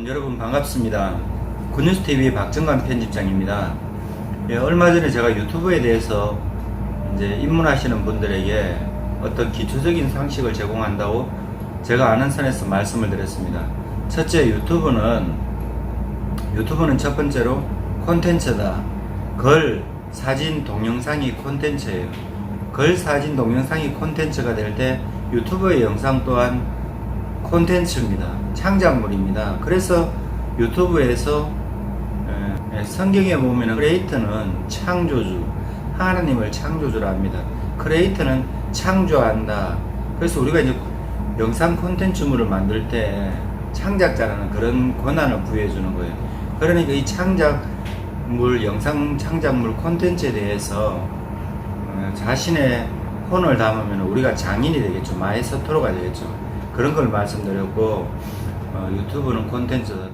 여러분 반갑습니다. 굿뉴스TV 박정관 편집장입니다. 얼마 전에 제가 유튜브에 대해서 이제 입문하시는 분들에게 어떤 기초적인 상식을 제공한다고 제가 아는 선에서 말씀을 드렸습니다. 첫째, 유튜브는 첫 번째로 콘텐츠다. 글, 사진, 동영상이 콘텐츠예요. 글, 사진, 동영상이 콘텐츠가 될 때 유튜브의 영상 또한 콘텐츠입니다. 창작물입니다. 그래서 유튜브에서 성경에 보면 크리에이터는 창조주, 하나님을 창조주라 합니다. 크리에이터는 창조한다. 그래서 우리가 이제 영상 콘텐츠물을 만들 때 창작자라는 그런 권한을 부여해 주는 거예요. 그러니까 이 창작물, 영상 창작물 콘텐츠에 대해서 자신의 혼을 담으면 우리가 장인이 되겠죠. 마에스토로가 되겠죠. 그런 걸 말씀드렸고, 유튜브는 콘텐츠다.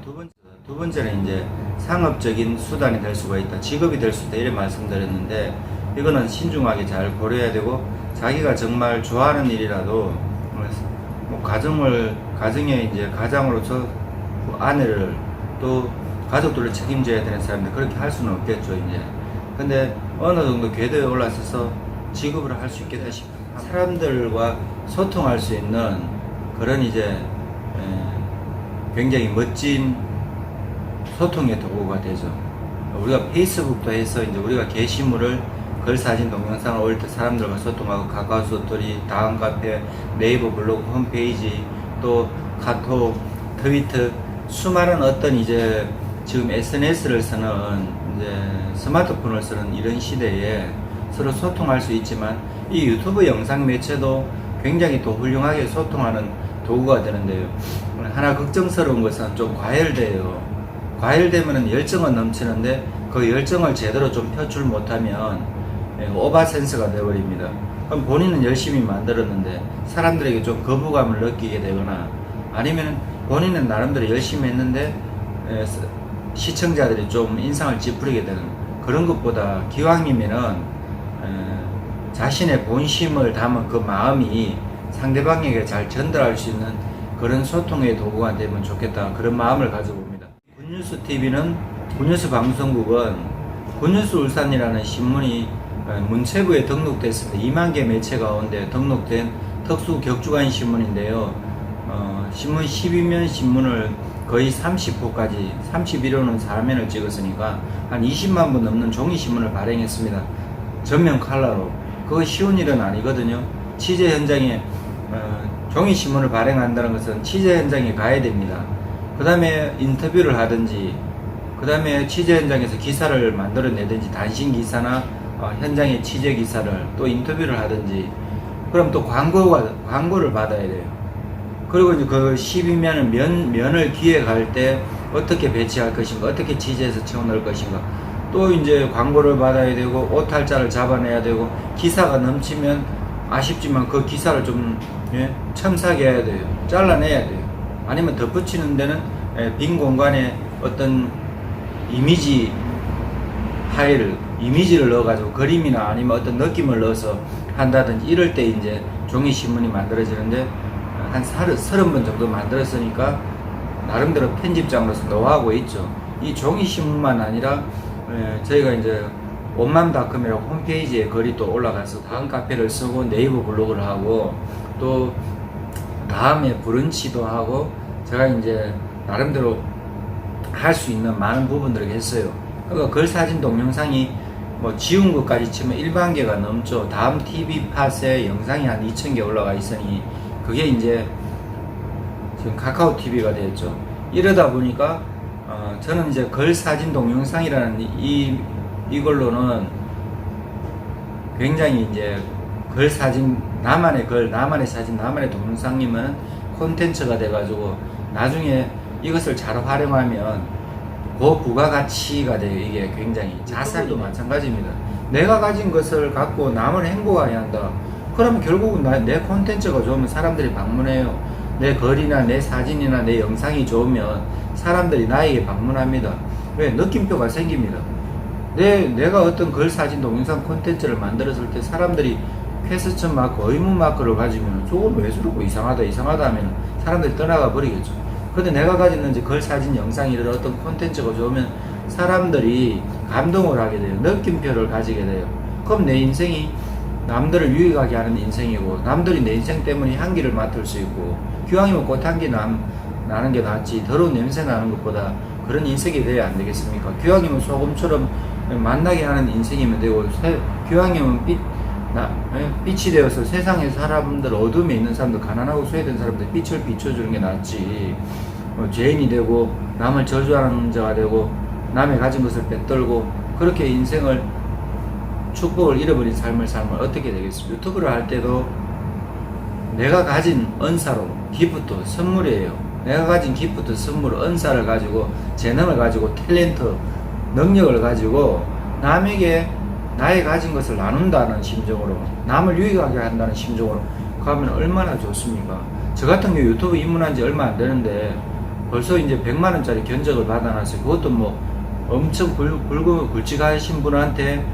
두 번째는 이제 상업적인 수단이 될 수가 있다. 직업이 될 수 있다. 이렇게 말씀드렸는데, 이거는 신중하게 잘 고려해야 되고, 자기가 정말 좋아하는 일이라도, 가정에 이제 가장으로서 아내를 또 가족들을 책임져야 되는 사람들, 그렇게 할 수는 없겠죠, 이제. 근데 어느 정도 궤도에 올라서서 직업을 할 수 있겠다 싶어요. 사람들과 소통할 수 있는 그런 이제 굉장히 멋진 소통의 도구가 되죠. 우리가 페이스북도 해서 이제 우리가 게시물을 글, 사진, 동영상을 올릴 때 사람들과 소통하고, 카카오스토리, 다음 카페, 네이버 블로그, 홈페이지, 또 카톡, 트위터, 수많은 어떤 이제 지금 SNS를 쓰는 이제 스마트폰을 쓰는 이런 시대에 서로 소통할 수 있지만, 이 유튜브 영상 매체도 굉장히 또 훌륭하게 소통하는 도구가 되는데요. 하나 걱정스러운 것은 좀 과열되면은 열정은 넘치는데 그 열정을 제대로 좀 표출 못하면 오버센스가 되어버립니다. 그럼 본인은 열심히 만들었는데 사람들에게 좀 거부감을 느끼게 되거나, 아니면 본인은 나름대로 열심히 했는데 시청자들이 좀 인상을 찌푸리게 되는, 그런 것보다 기왕이면은 자신의 본심을 담은 그 마음이 상대방에게 잘 전달할 수 있는 그런 소통의 도구가 되면 좋겠다, 그런 마음을 가져봅니다. 굿뉴스TV는, 굿뉴스 방송국은 굿뉴스 울산이라는 신문이 문체부에 등록됐습니다. 2만 개 매체 가운데 등록된 특수 격주간 신문인데요. 신문 12면 신문을 거의 30호까지, 31호는 4면을 찍었으니까 한 20만 부 넘는 종이 신문을 발행했습니다. 전면 컬러로. 그거 쉬운 일은 아니거든요. 취재 현장에 종이 신문을 발행한다는 것은 취재 현장에 가야 됩니다. 그 다음에 인터뷰를 하든지, 그 다음에 취재 현장에서 기사를 만들어내든지, 단신 기사나 현장의 취재 기사를 또 인터뷰를 하든지, 그럼 또 광고를 받아야 돼요. 그리고 이제 그 12면을 면을 기획할 때 어떻게 배치할 것인가, 어떻게 취재해서 채워넣을 것인가, 또 이제 광고를 받아야 되고, 오탈자를 잡아내야 되고, 기사가 넘치면 아쉽지만 그 기사를 좀 첨삭해야 돼요. 잘라내야 돼요. 아니면 덧붙이는 데는 빈 공간에 어떤 이미지를 넣어가지고 그림이나 아니면 어떤 느낌을 넣어서 한다든지, 이럴 때 이제 종이신문이 만들어지는데, 한 30번 정도 만들었으니까 나름대로 편집장으로서 노하우가 있죠. 이 종이신문만 아니라 저희가 이제 온맘닷컴이라고 홈페이지에 글이 또 올라가서 다음 카페를 쓰고 네이버 블로그를 하고, 또 다음에 브런치도 하고, 제가 이제 나름대로 할 수 있는 많은 부분들을 했어요. 그러니까 글, 사진, 동영상이 뭐 지운 것까지 치면 1만 개가 넘죠. 다음 TV 팟에 영상이 한 2,000개 올라가 있으니 그게 이제 지금 카카오 TV가 됐죠. 이러다 보니까 저는 이제 글, 사진, 동영상이라는 이걸로는 굉장히 이제 글, 사진, 나만의 글, 나만의 사진, 나만의 동영상이면 콘텐츠가 돼가지고 나중에 이것을 잘 활용하면 고부가가치가 돼요. 이게 굉장히. 자살도 마찬가지입니다. 내가 가진 것을 갖고 남을 행복하게 한다. 그러면 결국은 내 콘텐츠가 좋으면 사람들이 방문해요. 내 글이나 내 사진이나 내 영상이 좋으면 사람들이 나에게 방문합니다. 왜? 느낌표가 생깁니다. 내가 어떤 글, 사진, 동영상 콘텐츠를 만들었을 때 사람들이 퀘스천 마크, 의문 마크를 가지면 저건 왜 저러고 이상하다 하면 사람들이 떠나가 버리겠죠. 근데 내가 가지는 이제 글, 사진, 영상 이런 어떤 콘텐츠가 좋으면 사람들이 감동을 하게 돼요. 느낌표를 가지게 돼요. 그럼 내 인생이 남들을 유익하게 하는 인생이고, 남들이 내 인생 때문에 향기를 맡을 수 있고, 기왕이면 꽃향기 나는 게 낫지 더러운 냄새 나는 것보다 그런 인생이 돼야 안 되겠습니까? 기왕이면 소금처럼 만나게 하는 인생이면 되고, 기왕이면 빛이 되어서 세상의 사람들, 어둠에 있는 사람들, 가난하고 소외된 사람들 빛을 비춰주는 게 낫지, 죄인이 되고 남을 저주하는 자가 되고 남의 가진 것을 빼떨고 그렇게 인생을, 축복을 잃어버린 삶을 살면 어떻게 되겠습니까? 유튜브를 할 때도 내가 가진 은사로, 기프트, 선물이에요. 내가 가진 기프트, 선물, 은사를 가지고, 재능을 가지고, 탤런트, 능력을 가지고 남에게 나의 가진 것을 나눈다는 심정으로, 남을 유익하게 한다는 심정으로 가면 얼마나 좋습니까? 저 같은 경우 유튜브 입문한 지 얼마 안 되는데 벌써 이제 100만원짜리 견적을 받아놨어요. 그것도 뭐 엄청 굵직하신 분한테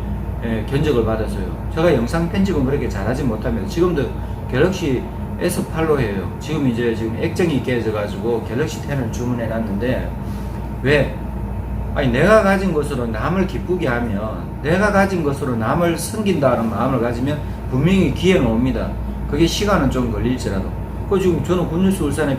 견적을 받았어요. 제가 영상 편집은 그렇게 잘하지 못하면서 지금도 갤럭시 S8로 해요. 지금 액정이 깨져가지고 갤럭시 10을 주문해 놨는데, 왜? 아니, 내가 가진 것으로 남을 기쁘게 하면, 내가 가진 것으로 남을 섬긴다는 마음을 가지면 분명히 기회는 옵니다. 그게 시간은 좀 걸릴지라도. 그 지금 저는 굿뉴스 울산의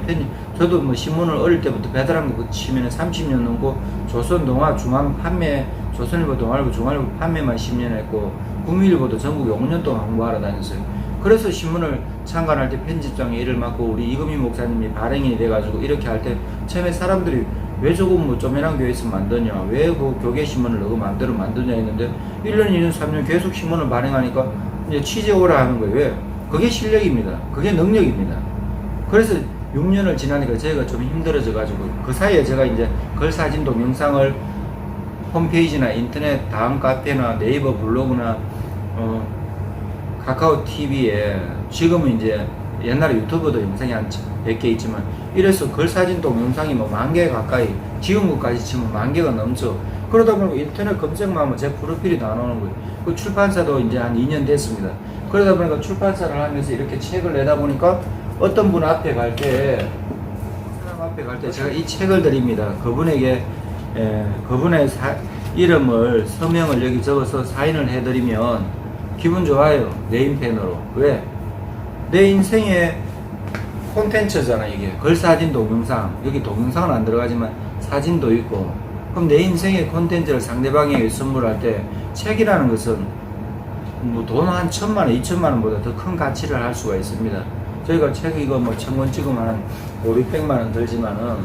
저도 뭐 신문을 어릴 때부터 배달한 거 치면 30년 넘고, 조선 동화 중앙 판매, 조선일보, 동아일보, 중앙일보 판매만 10년 했고, 국민일보도 전국에 5년 동안 홍보하러 다녔어요. 그래서 신문을 창간할 때 편집장의 일을 맡고, 우리 이금희 목사님이 발행이 돼가지고 이렇게 할 때 처음에 사람들이 왜 저거 뭐 쪼매난 교회에서 만드냐, 왜 그 교계 신문을 너가 마음대로 만드냐 했는데 1년, 2년, 3년 계속 신문을 발행하니까 이제 취재 오라 하는 거예요. 왜? 그게 실력입니다. 그게 능력입니다. 그래서 6년을 지나니까 제가 좀 힘들어져 가지고, 그 사이에 제가 이제 글, 사진, 동영상을 홈페이지나 인터넷 다음 카페나 네이버 블로그나 카카오 TV에, 지금은 이제 옛날에 유튜브도 영상이 한 100개 있지만, 이래서 글, 사진, 동영상이 뭐 10,000개 가까이, 지운 것까지 치면 10,000개가 넘죠. 그러다 보니까 인터넷 검색만 하면 제 프로필이 다 나오는 거예요. 그 출판사도 이제 한 2년 됐습니다. 그러다 보니까 출판사를 하면서 이렇게 책을 내다 보니까 어떤 분 앞에 갈 때, 사람 앞에 갈 때 제가 이 책을 드립니다. 그분에게 그분의 이름을, 서명을 여기 적어서 사인을 해드리면 기분 좋아요. 네임펜으로. 왜? 내 인생의 콘텐츠잖아 이게. 글, 사진, 동영상. 여기 동영상은 안 들어가지만 사진도 있고. 그럼 내 인생의 콘텐츠를 상대방에게 선물할 때, 책이라는 것은 뭐 돈 한 1,000만원, 2,000만원보다 더 큰 가치를 할 수가 있습니다. 저희가 책 이거 뭐 1,000권 찍으면 한 500~600만원 들지만은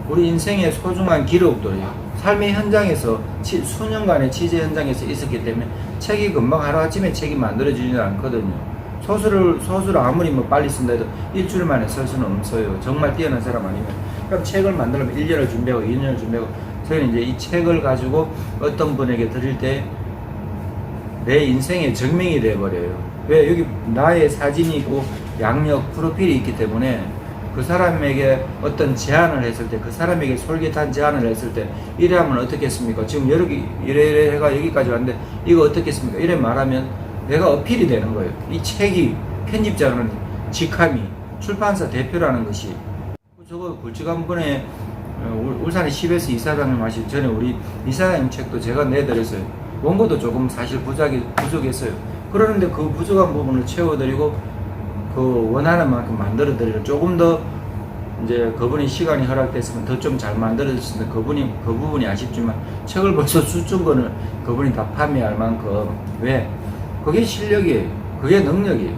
우리 인생의 소중한 기록들이요. 삶의 현장에서 수년간의 취재 현장에서 있었기 때문에 책이 금방 하루아침에 책이 만들어지지는 않거든요. 소설을 아무리 뭐 빨리 쓴다 해도 일주일 만에 쓸 수는 없어요. 정말 뛰어난 사람 아니면. 그럼 책을 만들려면 1년을 준비하고 2년을 준비하고, 저희는 이제 이 책을 가지고 어떤 분에게 드릴 때 내 인생의 증명이 돼버려요. 왜? 여기 나의 사진이 있고 양력, 프로필이 있기 때문에 그 사람에게 어떤 제안을 했을 때, 그 사람에게 솔깃한 제안을 했을 때, 이래 하면 어떻겠습니까? 지금 이래 해가 여기까지 왔는데 이거 어떻겠습니까? 이래 말하면 내가 어필이 되는 거예요. 이 책이, 편집자는 직함이 출판사 대표라는 것이. 저거 굵직한 분에 울산의 CBS 이사장님 하실 전에 우리 이사장님 책도 제가 내드렸어요. 원고도 조금 사실 부족했어요. 그러는데 그 부족한 부분을 채워드리고 그 원하는 만큼 만들어드리는, 조금 더 이제 그분이 시간이 허락됐으면 더 좀 잘 만들어졌을 텐데 그 부분이 아쉽지만 책을 벌써 수천 권을 그분이 다 판매할 만큼. 왜? 그게 실력이에요. 그게 능력이에요.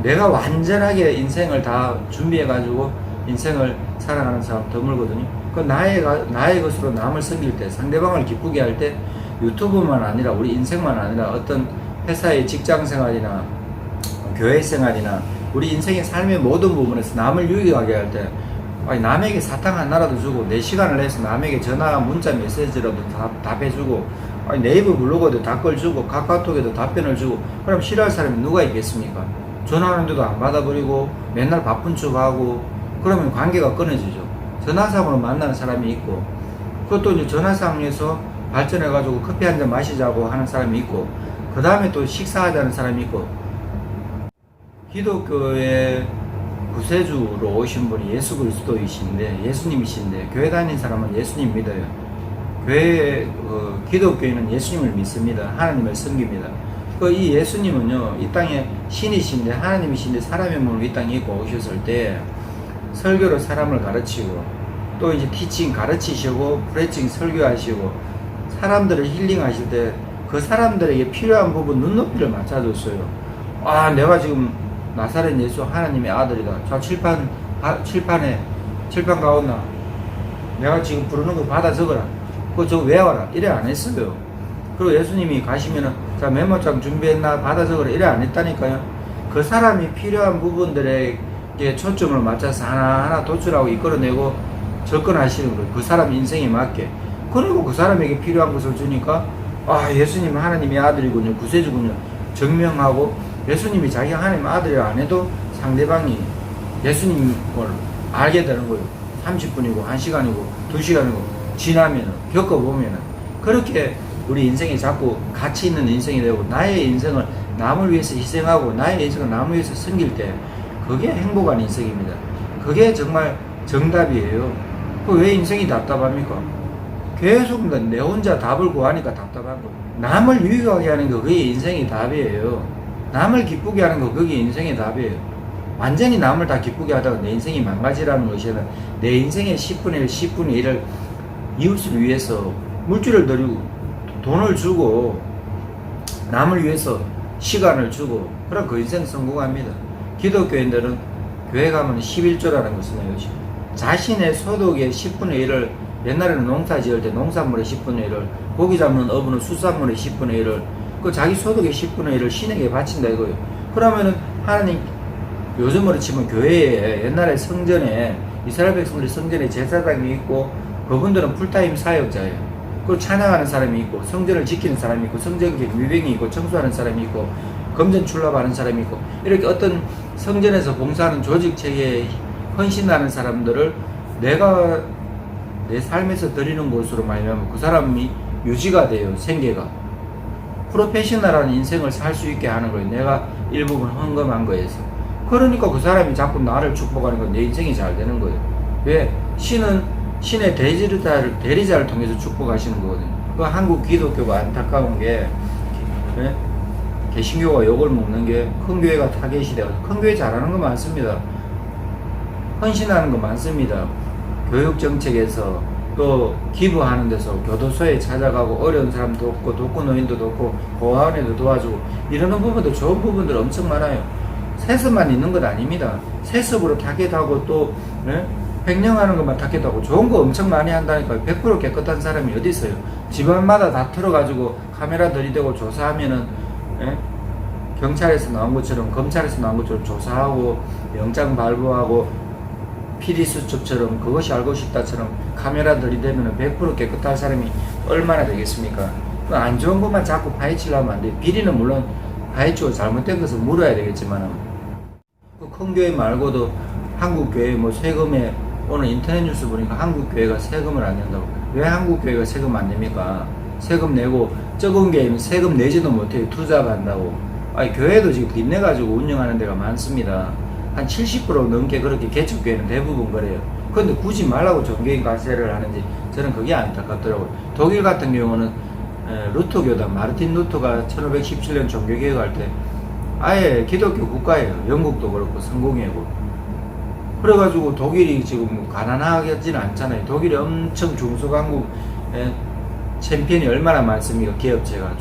내가 완전하게 인생을 다 준비해가지고 인생을 살아가는 사람 드물거든요. 그 나의 것으로 남을 섬길 때, 상대방을 기쁘게 할 때, 유튜브만 아니라 우리 인생만 아니라 어떤 회사의 직장 생활이나 교회 생활이나 우리 인생의 삶의 모든 부분에서 남을 유익하게 할 때, 아니 남에게 사탕 하나라도 주고 내 시간을 내서 남에게 전화, 문자, 메시지라도 답해주고, 아니 네이버 블로그에도 답글 주고 카카오톡에도 답변을 주고, 그럼 싫어할 사람이 누가 있겠습니까? 전화하는데도 안 받아버리고 맨날 바쁜 척하고 그러면 관계가 끊어지죠. 전화상으로 만나는 사람이 있고, 그것도 이제 전화상에서 발전해가지고 커피 한잔 마시자고 하는 사람이 있고, 그 다음에 또 식사하자는 사람이 있고, 기독교의 구세주로 오신 분이 예수 그리스도이신데, 예수님이신데, 교회 다니는 사람은 예수님 믿어요. 기독교인은 예수님을 믿습니다. 하나님을 섬깁니다. 이 예수님은요, 이 땅에 신이신데, 하나님이신데, 사람의 몸으로 이 땅에 입고 오셨을 때, 설교로 사람을 가르치고, 또 이제 티칭 가르치시고, 프레칭 설교하시고, 사람들을 힐링하실 때, 그 사람들에게 필요한 부분 눈높이를 맞춰줬어요. 아, 내가 지금 나사렛 예수 하나님의 아들이다. 자, 칠판 가온나. 내가 지금 부르는 거 받아 적어라. 그거 저 외워라. 이래 안 했어요. 그리고 예수님이 가시면은, 자, 메모장 준비했나? 받아 적어라. 이래 안 했다니까요. 그 사람이 필요한 부분들에게 초점을 맞춰서 하나하나 도출하고 이끌어내고 접근하시는 거예요. 그 사람 인생에 맞게. 그리고 그 사람에게 필요한 것을 주니까, 아, 예수님은 하나님의 아들이군요. 구세주군요. 증명하고, 예수님이 자기가 하나님의 아들이라 안 해도 상대방이 예수님을 알게 되는 거예요. 30분이고 1시간이고 2시간이고 지나면은, 겪어보면은. 그렇게 우리 인생이 자꾸 가치 있는 인생이 되고, 나의 인생을 남을 위해서 희생하고, 나의 인생을 남을 위해서 섬길 때, 그게 행복한 인생입니다. 그게 정말 정답이에요. 왜 인생이 답답합니까? 계속 내 혼자 답을 구하니까 답답한 거예요. 남을 유익하게 하는 거, 그게 인생의 답이에요. 남을 기쁘게 하는 거, 그게 인생의 답이에요. 완전히 남을 다 기쁘게 하다가 내 인생이 망가지라는 것이는, 내 인생의 10분의 1, 10분의 1을 이웃을 위해서 물질을 드리고 돈을 주고 남을 위해서 시간을 주고, 그럼 그 인생 성공합니다. 기독교인들은 교회 가면 11조라는 것을 해요. 자신의 소득의 10분의 1을, 옛날에는 농사 지을 때 농산물의 10분의 1을, 고기 잡는 어부는 수산물의 10분의 1을, 그 자기 소득의 10분의 1을 신에게 바친다 이거예요. 그러면은 하나님, 요즘으로 치면 교회에, 옛날에 성전에, 이스라엘 백성들이 성전에 제사장이 있고, 그분들은 풀타임 사역자예요. 그리고 찬양하는 사람이 있고, 성전을 지키는 사람이 있고, 성전계 위병이 있고, 청소하는 사람이 있고, 검전 출납하는 사람이 있고, 이렇게 어떤 성전에서 봉사하는 조직 체계에 헌신하는 사람들을 내가 내 삶에서 드리는 것으로 말하면 그 사람이 유지가 돼요. 생계가. 프로페셔널한 인생을 살 수 있게 하는 거예요. 내가 일부분 헌금한 거에서. 그러니까 그 사람이 자꾸 나를 축복하는 건 내 인생이 잘 되는 거예요. 왜? 신은 신의 대리자를 통해서 축복하시는 거거든요. 그 한국 기독교가 안타까운 게, 네? 개신교가 욕을 먹는 게, 큰 교회가 타겟이 되고, 큰 교회 잘하는 거 많습니다. 헌신하는 거 많습니다. 교육 정책에서, 또 기부하는 데서 교도소에 찾아가고 어려운 사람 돕고, 독거노인도 돕고, 고아원에도 도와주고, 이러는 부분도 좋은 부분들 엄청 많아요. 세습만 있는 것 아닙니다. 세습으로 타겟하고, 또 횡령하는 것만 타겟하고 좋은 거 엄청 많이 한다니까요. 100% 깨끗한 사람이 어디 있어요? 집안마다 다 틀어가지고 카메라 들이대고 조사하면은, 경찰에서 나온 것처럼, 검찰에서 나온 것처럼 조사하고, 영장 발부하고, PD수첩처럼, 그것이 알고 싶다처럼 카메라 들이대면 100% 깨끗한 사람이 얼마나 되겠습니까? 안 좋은 것만 자꾸 파헤치려면 안 돼. 비리는 물론 파헤치고 잘못된 것을 물어야 되겠지만, 큰 교회 말고도 한국 교회 뭐 세금에, 오늘 인터넷 뉴스 보니까 한국 교회가 세금을 안 낸다고. 왜 한국 교회가 세금 안 냅니까? 세금 내고 적은 교회는 세금 내지도 못해요. 투자한다고. 아니, 교회도 지금 빚내가지고 운영하는 데가 많습니다. 한 70% 넘게 그렇게 개척교회는 대부분 그래요. 그런데 굳이 말라고 종교인 가세를 하는지 저는 그게 안타깝더라고요. 독일 같은 경우는 루터교단, 마르틴 루터가 1517년 종교개혁할 때 아예 기독교 국가예요. 영국도 그렇고 성공이고. 그래가지고 독일이 지금 가난하지는 않잖아요. 독일이 엄청 중소강국 챔피언이 얼마나 많습니까? 기업체가.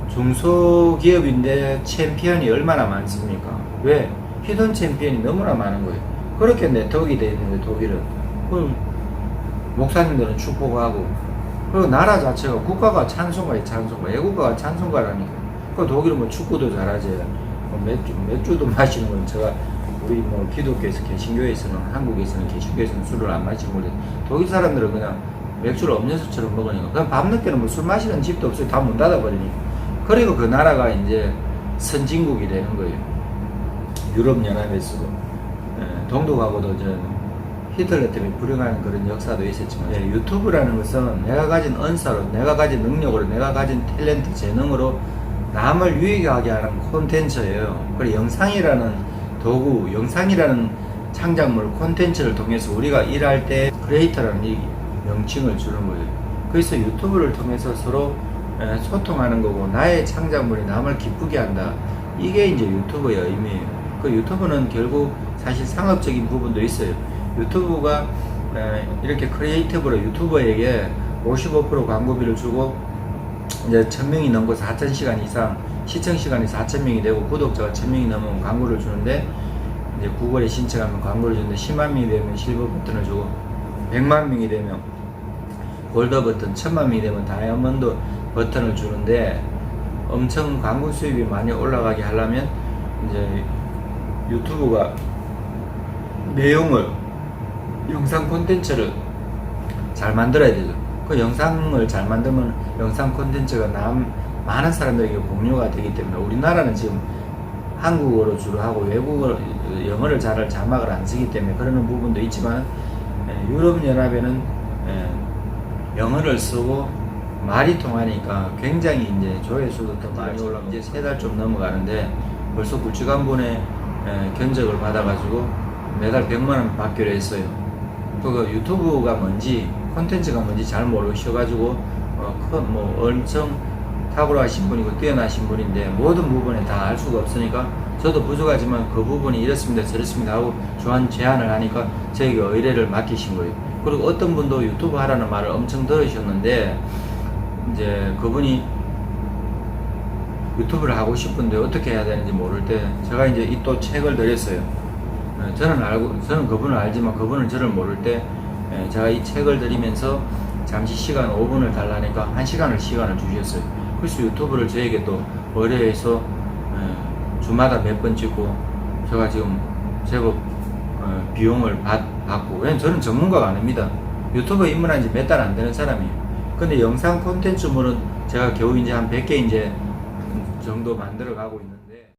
중소기업인데 챔피언이 얼마나 많습니까? 왜? 히든 챔피언이 너무나 많은 거예요. 그렇게 네트워크가 되어 있는 거예요, 독일은. 목사님들은 축복하고, 그리고 나라 자체가, 국가가 찬송가에 찬송가, 애국가가 찬송가라니까. 그 독일은 뭐 축구도 잘하지, 맥주도 마시는 건 제가, 우리 뭐 기독교에서, 개신교에서는, 한국에서는, 개신교에서는 술을 안 마시고, 독일 사람들은 그냥 맥주를 음료수처럼 먹으니까. 그냥 밤늦게는 뭐 술 마시는 집도 없어요. 다 문 닫아버리니까. 그리고 그 나라가 이제 선진국이 되는 거예요. 유럽연합에서도. 동독하고도 히틀러 때문에 불행한 그런 역사도 있었지만, 유튜브라는 것은 내가 가진 언사로, 내가 가진 능력으로, 내가 가진 탤런트, 재능으로 남을 유익하게 하는 콘텐츠예요. 그리고 영상이라는 도구, 영상이라는 창작물, 콘텐츠를 통해서 우리가 일할 때 크리에이터라는 이 명칭을 주는 거예요. 그래서 유튜브를 통해서 서로 소통하는 거고, 나의 창작물이 남을 기쁘게 한다. 이게 이제 유튜브의 의미예요. 그 유튜브는 결국 사실 상업적인 부분도 있어요. 유튜브가 이렇게 크리에이티브로 유튜버에게 55% 광고비를 주고 이제 1000명이 넘고 4000시간 이상 시청 시간이 4000명이 되고 구독자가 1000명이 넘으면 광고를 주는데, 이제 구글에 신청하면 광고를 주는데 10만 명이 되면 실버 버튼을 주고 100만 명이 되면 골드 버튼, 1000만 명이 되면 다이아몬드 버튼을 주는데, 엄청 광고 수입이 많이 올라가게 하려면 이제 유튜브가 내용을, 영상 콘텐츠를 잘 만들어야 되죠. 그 영상을 잘 만들면 영상 콘텐츠가 많은 사람들에게 공유가 되기 때문에, 우리나라는 지금 한국어로 주로 하고 외국어, 영어를 잘 자막을 안 쓰기 때문에 그러는 부분도 있지만, 유럽연합에는 영어를 쓰고 말이 통하니까 굉장히 이제 조회수도 더 많이 올라가고, 이제 3달 좀 넘어가는데 벌써 굵직한분의 견적을 받아가지고 매달 100만원 받기로 했어요. 그 유튜브가 뭔지, 콘텐츠가 뭔지 잘 모르셔가지고 엄청 탁월하신 분이고 뛰어나신 분인데 모든 부분에 다 알 수가 없으니까, 저도 부족하지만 그 부분이 이렇습니다 저렇습니다 하고 제안을 하니까 저에게 의뢰를 맡기신 거예요. 그리고 어떤 분도 유튜브 하라는 말을 엄청 들으셨는데, 이제 그분이 유튜브를 하고 싶은데 어떻게 해야 되는지 모를 때 제가 이제 또 책을 드렸어요. 저는 그분을 알지만 그분은 저를 모를 때 제가 이 책을 드리면서 잠시 시간 5분을 달라니까 1시간을 시간을 주셨어요. 그래서 유튜브를 저에게 또 의뢰해서 주마다 몇 번 찍고, 제가 지금 제법 비용을 받고, 왜냐면 저는 전문가가 아닙니다. 유튜브에 입문한 지 몇 달 안 되는 사람이에요. 근데 영상 콘텐츠물은 제가 겨우 이제 한 100개 이제 정도 만들어 가고 있는데,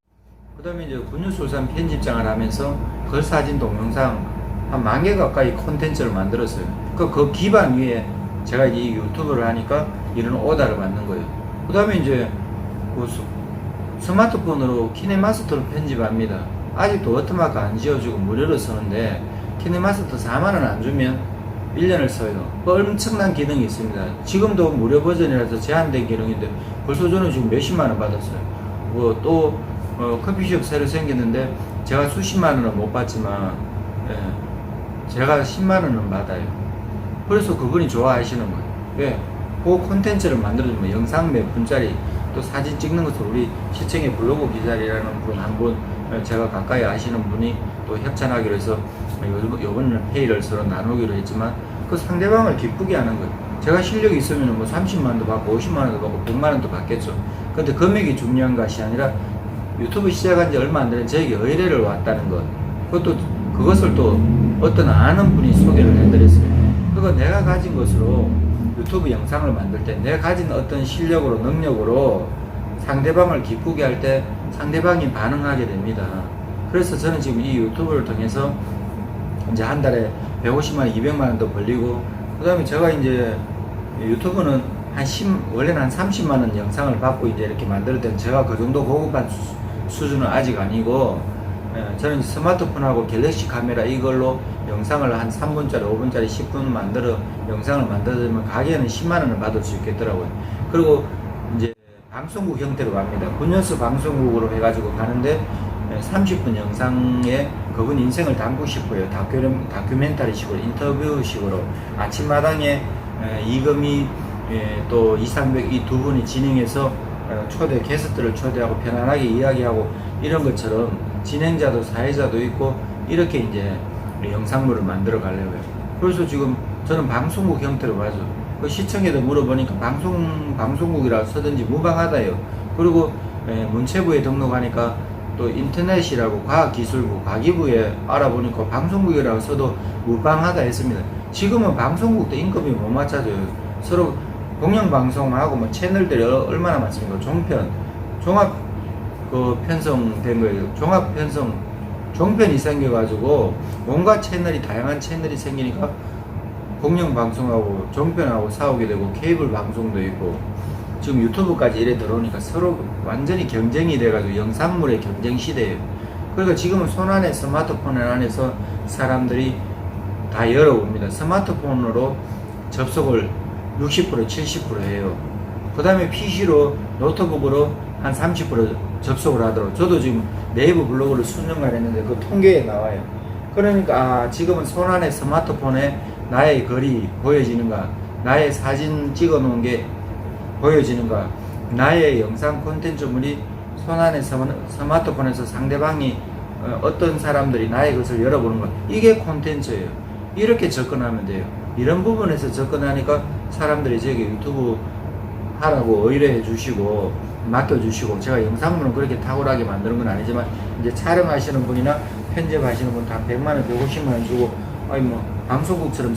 그 다음에 이제 군유술산 편집장을 하면서 글사진 동영상 한 10,000개 가까이 콘텐츠를 만들었어요. 그 기반 위에 제가 이제 이 유튜브를 하니까 이런 오다를 받는 거예요. 그 다음에 이제 스마트폰으로 키네마스터로 편집합니다. 아직도 워터마크 안 지어주고 무료로 쓰는데, 키네마스터 4만원 안 주면 1년을 써요. 엄청난 기능이 있습니다. 지금도 무료 버전이라서 제한된 기능인데 벌써 저는 지금 몇십만원 받았어요. 또 커피숍 새로 생겼는데 제가 수십만원은 못 받지만 제가 10만원은 받아요. 그래서 그분이 좋아하시는 거예요. 왜? 그 콘텐츠를 만들어주면 영상 몇 분짜리, 또 사진 찍는 것을 우리 시청의 블로그 기자리라는 분 한 분, 제가 가까이 아시는 분이 또 협찬하기로 해서 요번에는 페이를 서로 나누기로 했지만, 그 상대방을 기쁘게 하는 거예요. 제가 실력이 있으면 뭐 30만원도 받고 50만원도 받고 100만원도 받겠죠. 근데 금액이 중요한 것이 아니라 유튜브 시작한 지 얼마 안 되는 저에게 의뢰를 왔다는 것, 그것을 또 어떤 아는 분이 소개를 해드렸어요. 그거 내가 가진 것으로 유튜브 영상을 만들 때 내가 가진 어떤 실력으로, 능력으로 상대방을 기쁘게 할 때 상대방이 반응하게 됩니다. 그래서 저는 지금 이 유튜브를 통해서 이제 한 달에 150만원, 200만원도 벌리고, 그 다음에 제가 이제 유튜브는 원래는 한 30만원 영상을 받고 이제 이렇게 만들 때, 제가 그 정도 고급한 수준은 아직 아니고, 저는 스마트폰하고 갤럭시 카메라 이걸로 영상을 한 3분짜리, 5분짜리, 10분 영상을 만들면 가게에는 10만원을 받을 수 있겠더라고요. 그리고 이제 방송국 형태로 갑니다. 군연수 방송국으로 해가지고 가는데 30분 영상에 그분 인생을 담고 싶어요. 다큐멘터리식으로, 인터뷰식으로 아침마당에 이금희 또 이상백 이 두 분이 진행해서 게스트를 초대하고 편안하게 이야기하고 이런 것처럼 진행자도 사회자도 있고 이렇게 이제 영상물을 만들어 가려고요. 그래서 지금 저는 방송국 형태로 가죠. 그 시청에도 물어보니까 방송국이라 쓰든지 무방하다요. 그리고 문체부에 등록하니까 또 인터넷이라고 과학기술부, 과기부에 알아보니까 방송국이라고 써도 무방하다 했습니다. 지금은 방송국도 임금이 못 맞춰줘요. 서로 공영방송하고 뭐 채널들이 얼마나 많습니까? 종합 편성된 거예요. 종편이 생겨가지고 온갖 채널이, 다양한 채널이 생기니까 공영방송하고 종편하고 싸우게 되고 케이블 방송도 있고 지금 유튜브까지 이래 들어오니까 서로 완전히 경쟁이 돼가지고 영상물의 경쟁 시대예요. 그러니까 지금은 손 안에 스마트폰 안에서 사람들이 다 열어봅니다. 스마트폰으로 접속을 60% 70% 해요. 그 다음에 PC로 노트북으로 한 30% 접속을 하도록. 저도 지금 네이버 블로그를 수년간 했는데 그 통계에 나와요. 그러니까 지금은 손 안에 스마트폰에 나의 글이 보여지는가, 나의 사진 찍어 놓은 게 보여지는가, 나의 영상 콘텐츠물이 손 안에 스마트폰에서 상대방이 어떤 사람들이 나의 것을 열어보는 것, 이게 콘텐츠예요. 이렇게 접근하면 돼요. 이런 부분에서 접근하니까 사람들이 저기 유튜브 하라고 의뢰해 주시고 맡겨주시고, 제가 영상물은 그렇게 탁월하게 만드는 건 아니지만 이제 촬영하시는 분이나 편집하시는 분 다 100만원 150만원 주고 아니 뭐 방송국처럼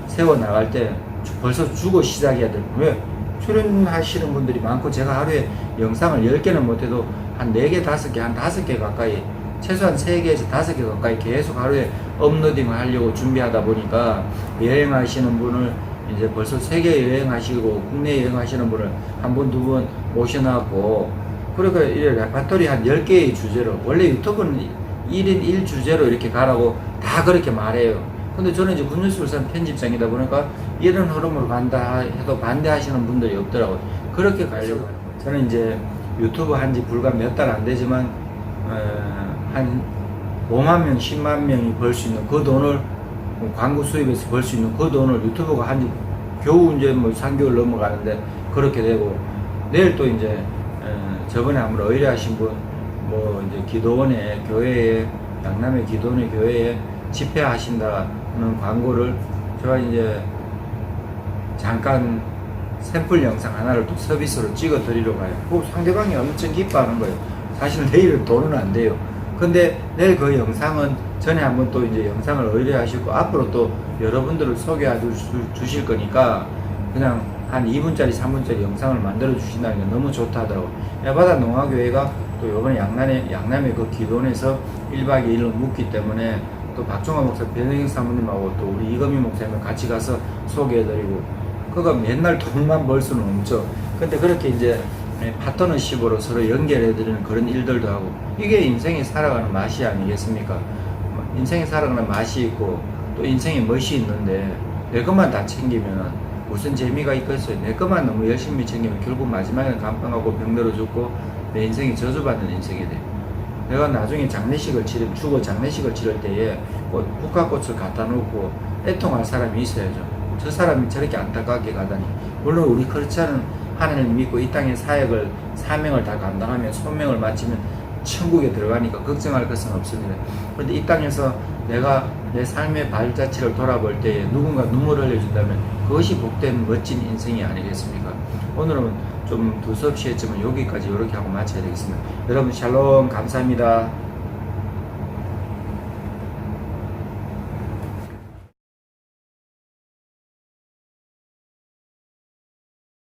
세워 나갈 때 벌써 주고 시작해야 될. 왜? 출연하시는 분들이 많고 제가 하루에 영상을 10개는 못해도 한 4개 5개 한 5개 가까이, 최소한 3개에서 5개 가까이 계속 하루에 업로딩을 하려고 준비하다 보니까, 여행하시는 분을 이제 벌써 세계 여행하시고 국내 여행하시는 분을 한 번, 두 번 모셔놨고, 그러니까 이 레파토리 한 10개의 주제로, 원래 유튜브는 1인 1주제로 이렇게 가라고 다 그렇게 말해요. 근데 저는 이제 굿뉴스부산 편집장이다 보니까 이런 흐름으로 간다 해도 반대하시는 분들이 없더라고요. 그렇게 가려고. 저는 이제 유튜브 한지 불과 몇 달 안 되지만 한 5만 명, 10만 명이 벌 수 있는 그 돈을, 광고 수입에서 벌 수 있는 그 돈을 유튜브가 한지 겨우 이제 뭐 3개월 넘어가는데 그렇게 되고, 내일 또 이제 저번에 한번 의뢰하신 분 뭐 이제 기도원에, 교회에, 양남의 기도원의 교회에 집회하신다는 광고를 제가 이제 잠깐 샘플 영상 하나를 또 서비스로 찍어 드리러 가요. 그 상대방이 엄청 기뻐하는 거예요. 사실 내일은 돈은 안 돼요. 근데 내일 그 영상은 전에 한번 또 이제 영상을 의뢰하시고 앞으로 또 여러분들을 소개해 주실 거니까 그냥 한 2분짜리 3분짜리 영상을 만들어 주신다는 게 너무 좋다 하더라고요. 야바다 농화교회가 또 이번에 양남의 그 기도원에서 1박 2일로 묵기 때문에 또 박종화 목사, 변영익 사모님하고 또 우리 이금희 목사님 같이 가서 소개해드리고, 그거 맨날 돈만 벌 수는 없죠. 근데 그렇게 이제 파트너십으로 서로 연결해드리는 그런 일들도 하고, 이게 인생이 살아가는 맛이 아니겠습니까? 인생이 살아가는 맛이 있고 또 인생에 멋이 있는데 내 것만 다 챙기면 무슨 재미가 있겠어요. 내 것만 너무 열심히 챙기면 결국 마지막에는 감방하고 병들어 죽고 내 인생이 저주받는 인생이 돼. 내가 나중에 장례식을 죽어 장례식을 치를 때에 국화꽃을 갖다 놓고 애통할 사람이 있어야죠. 저 사람이 저렇게 안타깝게 가다니. 물론 우리 크리스찬은 하나님을 믿고 이 땅의 사명을 다 감당하면 소명을 마치면 천국에 들어가니까 걱정할 것은 없습니다. 그런데 이 땅에서 내가 내 삶의 발자취를 돌아볼 때에 누군가 눈물을 흘려준다면 그것이 복된 멋진 인생이 아니겠습니까? 오늘은 좀 두서없이 했지만 여기까지 이렇게 하고 마쳐야 되겠습니다. 여러분 샬롬, 감사합니다.